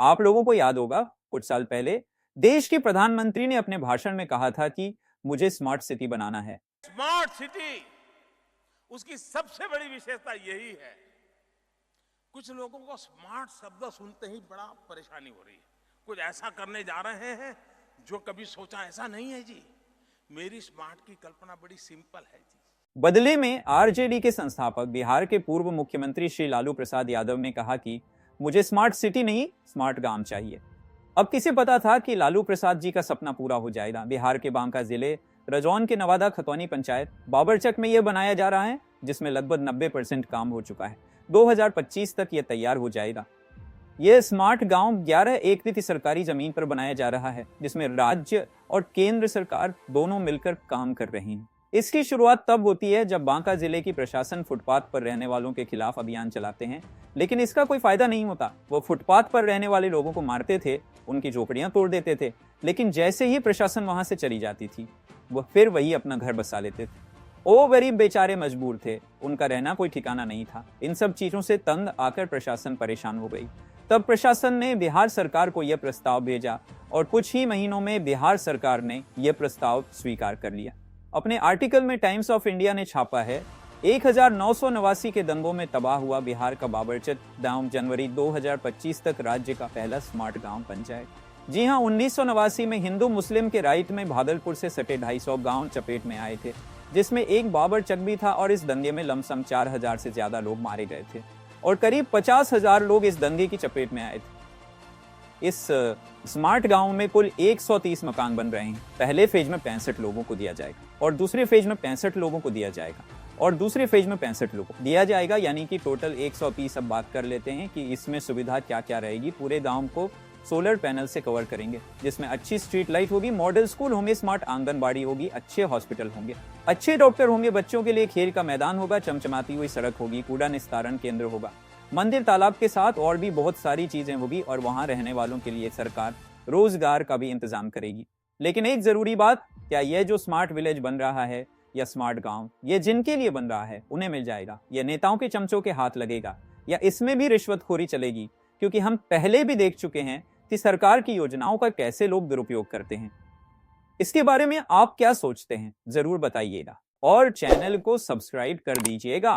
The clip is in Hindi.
आप लोगों को याद होगा कुछ साल पहले देश के प्रधानमंत्री ने अपने भाषण में कहा था कि मुझे स्मार्ट सिटी बनाना है। स्मार्ट सिटी, उसकी सबसे बड़ी विशेषता यही है, कुछ लोगों को स्मार्ट शब्द सुनते ही बड़ा परेशानी हो रही है। कुछ ऐसा करने जा रहे हैं जो कभी सोचा ऐसा नहीं है जी। मेरी स्मार्ट की कल्पना बड़ी सिंपल है जी। बदले में आरजेडी के संस्थापक बिहार के पूर्व मुख्यमंत्री श्री लालू प्रसाद यादव ने कहा कि मुझे स्मार्ट सिटी नहीं स्मार्ट गांव चाहिए। अब किसे पता था कि लालू प्रसाद जी का सपना पूरा हो जाएगा। बिहार के बांका जिले रजौन के नवादा खतौनी पंचायत बाबरचक में यह बनाया जा रहा है, जिसमें लगभग 90% काम हो चुका है। 2025 तक यह तैयार हो जाएगा। यह स्मार्ट गांव 11 एकड़ की सरकारी जमीन पर बनाया जा रहा है, जिसमें राज्य और केंद्र सरकार दोनों मिलकर काम कर रही हैं। इसकी शुरुआत तब होती है जब बांका जिले की प्रशासन फुटपाथ पर रहने वालों के खिलाफ अभियान चलाते हैं, लेकिन इसका कोई फायदा नहीं होता। वो फुटपाथ पर रहने वाले लोगों को मारते थे, उनकी झोपड़ियां तोड़ देते थे, लेकिन जैसे ही प्रशासन वहां से चली जाती थी वो फिर वही अपना घर बसा लेते थे। वो गरीब बेचारे मजबूर थे, उनका रहना कोई ठिकाना नहीं था। इन सब चीजों से तंग आकर प्रशासन परेशान हो गई। तब प्रशासन ने बिहार सरकार को यह प्रस्ताव भेजा और कुछ ही महीनों में बिहार सरकार ने यह प्रस्ताव स्वीकार कर लिया। अपने आर्टिकल में टाइम्स ऑफ इंडिया ने छापा है, 1989 के दंगों में तबाह हुआ बिहार का बाबरचक गांव जनवरी 2025 तक राज्य का पहला स्मार्ट गांव बन जाएगा। जी हां, 1989 में हिंदू मुस्लिम के राइट में भागलपुर से सटे 250 गांव चपेट में आए थे, जिसमें एक बाबरचक भी था और इस दंगे में लमसम 4000 से ज्यादा लोग मारे गए थे और करीब 50,000 लोग इस दंगे की चपेट में आए थे। इस स्मार्ट गांव में कुल 130 मकान बन रहे हैं। पहले फेज में 65 लोगों को दिया जाएगा और दूसरे फेज में 65 लोगों को दिया जाएगा और दूसरे फेज में 65 लोगों को दिया जाएगा, यानी कि टोटल 130। अब बात कर लेते हैं कि इसमें सुविधा क्या क्या रहेगी। पूरे गांव को सोलर पैनल से कवर करेंगे, जिसमें अच्छी स्ट्रीट लाइट होगी, मॉडल स्कूल होंगे, स्मार्ट आंगनबाड़ी होगी, अच्छे हॉस्पिटल होंगे, अच्छे डॉक्टर होंगे, बच्चों के लिए खेल का मैदान होगा, चमचमाती हुई सड़क होगी, कूड़ा निस्तारण केंद्र होगा, मंदिर तालाब के साथ और भी बहुत सारी चीजें होगी और वहां रहने वालों के लिए सरकार रोजगार का भी इंतजाम करेगी। लेकिन एक जरूरी बात, क्या यह जो स्मार्ट विलेज बन रहा है या स्मार्ट गांव, ये जिनके लिए बन रहा है उन्हें मिल जाएगा, यह नेताओं के चमचों के हाथ लगेगा, या इसमें भी रिश्वतखोरी चलेगी? क्योंकि हम पहले भी देख चुके हैं कि सरकार की योजनाओं का कैसे लोग दुरुपयोग करते हैं। इसके बारे में आप क्या सोचते हैं, जरूर बताइएगा और चैनल को सब्सक्राइब कर दीजिएगा।